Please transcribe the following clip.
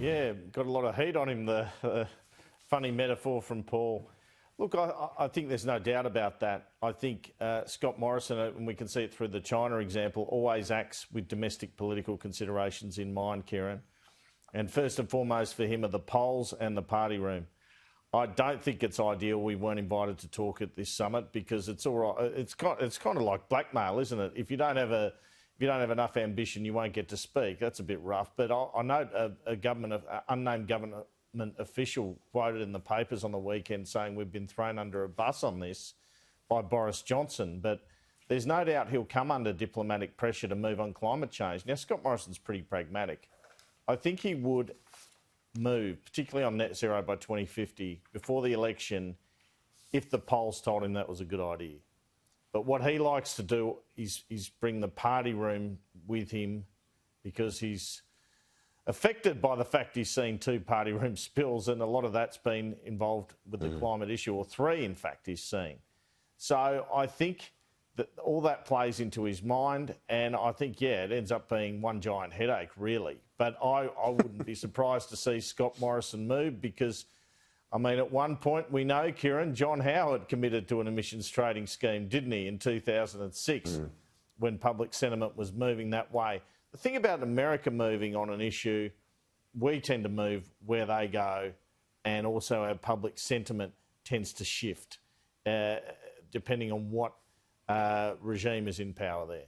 Yeah, got a lot of heat on him, the funny metaphor from Paul. Look, I think there's no doubt about that. I think Scott Morrison, and we can see it through the China example, always acts with domestic political considerations in mind, Kieran. And first and foremost for him are the polls and the party room. I don't think it's ideal we weren't invited to talk at this summit because it's all right. It's kind of like blackmail, isn't it? If you don't have enough ambition, you won't get to speak. That's a bit rough. But I note a unnamed government official quoted in the papers on the weekend saying we've been thrown under a bus on this by Boris Johnson. But there's no doubt he'll come under diplomatic pressure to move on climate change. Now, Scott Morrison's pretty pragmatic. I think he would move, particularly on net zero by 2050, before the election, if the polls told him that was a good idea. But what he likes to do is bring the party room with him because he's affected by the fact he's seen 2 party room spills, and a lot of that's been involved with the climate issue, or 3, in fact, he's seen. So I think that all that plays into his mind, and I think, yeah, it ends up being one giant headache, really. But I wouldn't be surprised to see Scott Morrison move because, I mean, at one point, we know, Kieran, John Howard committed to an emissions trading scheme, didn't he, in 2006, when public sentiment was moving that way. The thing about America moving on an issue, we tend to move where they go, and also our public sentiment tends to shift, depending on what regime is in power there.